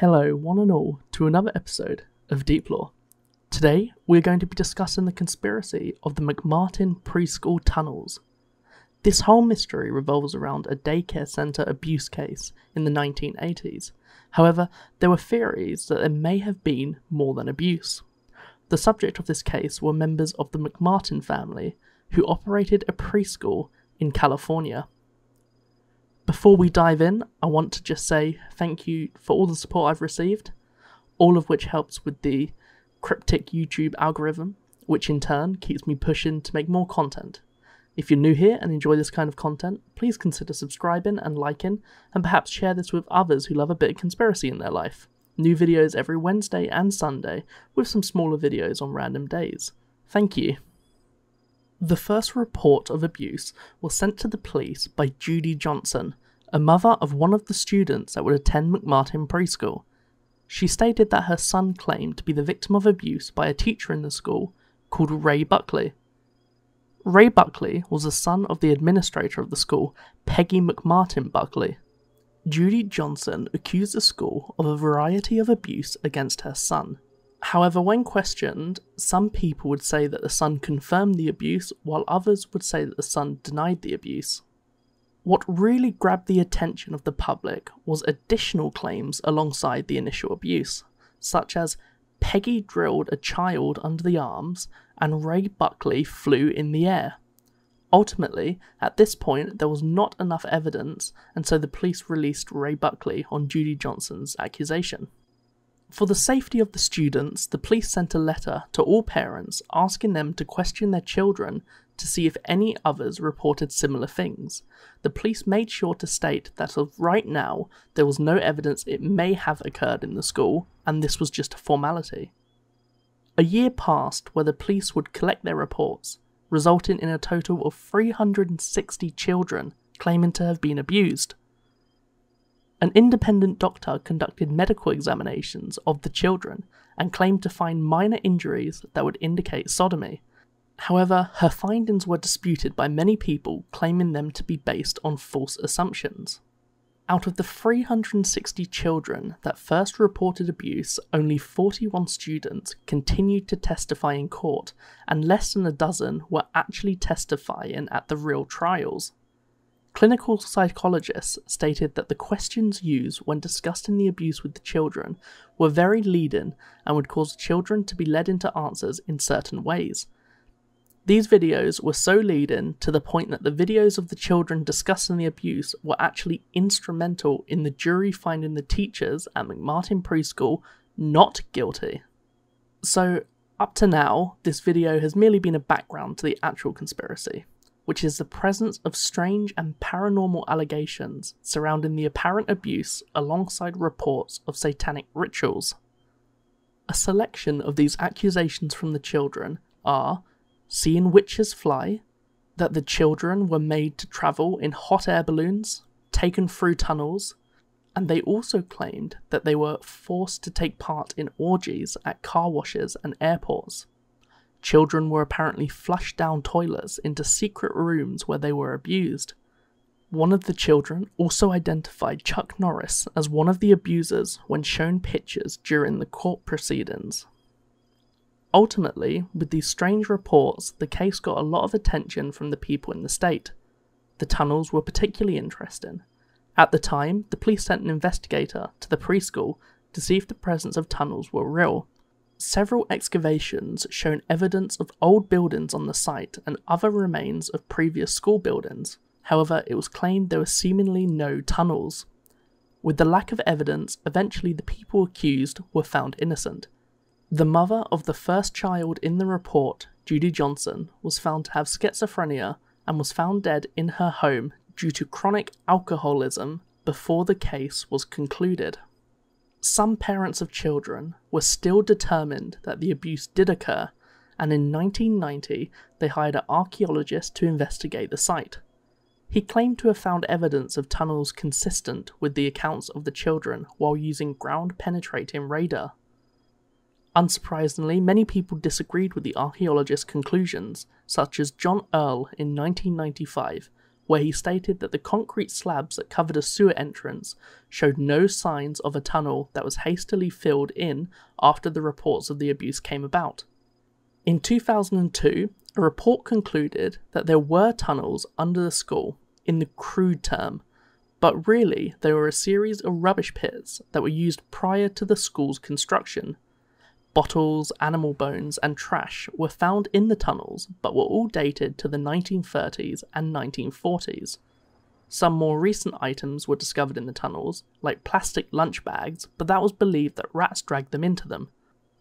Hello, one and all, to another episode of Deep Lore. Today, we're going to be discussing the conspiracy of the McMartin preschool tunnels. This whole mystery revolves around a daycare centre abuse case in the 1980s. However, there were theories that there may have been more than abuse. The subject of this case were members of the McMartin family who operated a preschool in California. Before we dive in, I want to just say thank you for all the support I've received, all of which helps with the cryptic YouTube algorithm, which in turn keeps me pushing to make more content. If you're new here and enjoy this kind of content, please consider subscribing and liking, and perhaps share this with others who love a bit of conspiracy in their life. New videos every Wednesday and Sunday, with some smaller videos on random days. Thank you. The first report of abuse was sent to the police by Judy Johnson, a mother of one of the students that would attend McMartin Preschool. She stated that her son claimed to be the victim of abuse by a teacher in the school called Ray Buckley. Ray Buckley was the son of the administrator of the school, Peggy McMartin Buckley. Judy Johnson accused the school of a variety of abuse against her son. However, when questioned, some people would say that the son confirmed the abuse, while others would say that the son denied the abuse. What really grabbed the attention of the public was additional claims alongside the initial abuse, such as Peggy drilled a child under the arms and Ray Buckley flew in the air. Ultimately, at this point, there was not enough evidence, and so the police released Ray Buckley on Judy Johnson's accusation. For the safety of the students, the police sent a letter to all parents asking them to question their children to see if any others reported similar things. The police made sure to state that as of right now, there was no evidence it may have occurred in the school, and this was just a formality. A year passed where the police would collect their reports, resulting in a total of 360 children claiming to have been abused. An independent doctor conducted medical examinations of the children and claimed to find minor injuries that would indicate sodomy. However, her findings were disputed by many people, claiming them to be based on false assumptions. Out of the 360 children that first reported abuse, only 41 students continued to testify in court, and less than a dozen were actually testifying at the real trials. Clinical psychologists stated that the questions used when discussing the abuse with the children were very leading and would cause children to be led into answers in certain ways. These videos were so leading to the point that the videos of the children discussing the abuse were actually instrumental in the jury finding the teachers at McMartin Preschool not guilty. So, up to now, this video has merely been a background to the actual conspiracy, which is the presence of strange and paranormal allegations surrounding the apparent abuse alongside reports of satanic rituals. A selection of these accusations from the children are seeing witches fly, that the children were made to travel in hot air balloons, taken through tunnels, and they also claimed that they were forced to take part in orgies at car washes and airports. Children were apparently flushed down toilets into secret rooms where they were abused. One of the children also identified Chuck Norris as one of the abusers when shown pictures during the court proceedings. Ultimately, with these strange reports, the case got a lot of attention from the people in the state. The tunnels were particularly interesting. At the time, the police sent an investigator to the preschool to see if the presence of tunnels were real. Several excavations shown evidence of old buildings on the site and other remains of previous school buildings. However, it was claimed there were seemingly no tunnels. With the lack of evidence, eventually the people accused were found innocent. The mother of the first child in the report, Judy Johnson, was found to have schizophrenia and was found dead in her home due to chronic alcoholism before the case was concluded. Some parents of children were still determined that the abuse did occur, and in 1990 they hired an archaeologist to investigate the site. He claimed to have found evidence of tunnels consistent with the accounts of the children while using ground-penetrating radar. Unsurprisingly, many people disagreed with the archaeologist's conclusions, such as John Earle in 1995, where he stated that the concrete slabs that covered a sewer entrance showed no signs of a tunnel that was hastily filled in after the reports of the abuse came about. In 2002, a report concluded that there were tunnels under the school, in the crude term, but really they were a series of rubbish pits that were used prior to the school's construction. Bottles, animal bones, and trash were found in the tunnels, but were all dated to the 1930s and 1940s. Some more recent items were discovered in the tunnels, like plastic lunch bags, but that was believed that rats dragged them into them.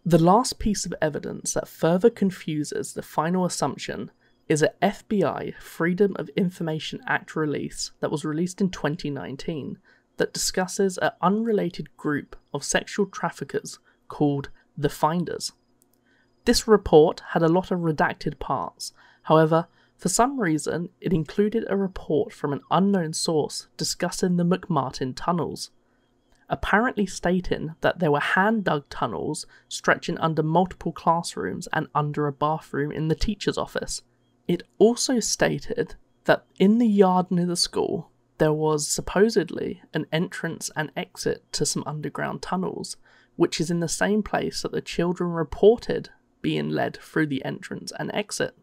The last piece of evidence that further confuses the final assumption is a FBI Freedom of Information Act release that was released in 2019 that discusses an unrelated group of sexual traffickers called the Finders. This report had a lot of redacted parts, however, for some reason it included a report from an unknown source discussing the McMartin tunnels, apparently stating that there were hand-dug tunnels stretching under multiple classrooms and under a bathroom in the teacher's office. It also stated that in the yard near the school there was supposedly an entrance and exit to some underground tunnels, which is in the same place that the children reported being led through the entrance and exit.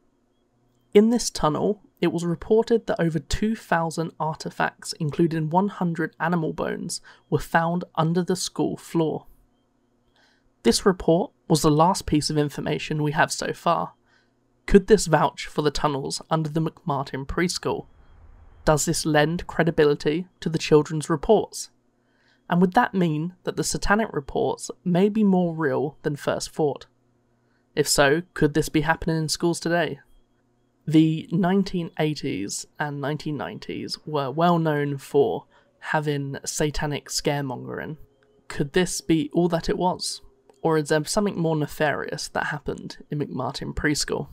In this tunnel, it was reported that over 2,000 artifacts, including 100 animal bones, were found under the school floor. This report was the last piece of information we have so far. Could this vouch for the tunnels under the McMartin Preschool? Does this lend credibility to the children's reports? And would that mean that the Satanic reports may be more real than first thought? If so, could this be happening in schools today? The 1980s and 1990s were well known for having satanic scaremongering. Could this be all that it was? Or is there something more nefarious that happened in McMartin Preschool?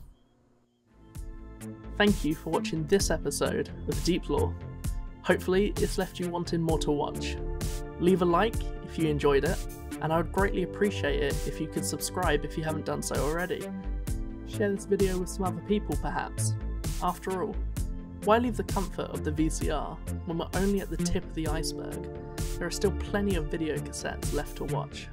Thank you for watching this episode of Deep Lore. Hopefully it's left you wanting more to watch. Leave a like if you enjoyed it, and I would greatly appreciate it if you could subscribe if you haven't done so already. Share this video with some other people perhaps. After all, why leave the comfort of the VCR when we're only at the tip of the iceberg? There are still plenty of video cassettes left to watch.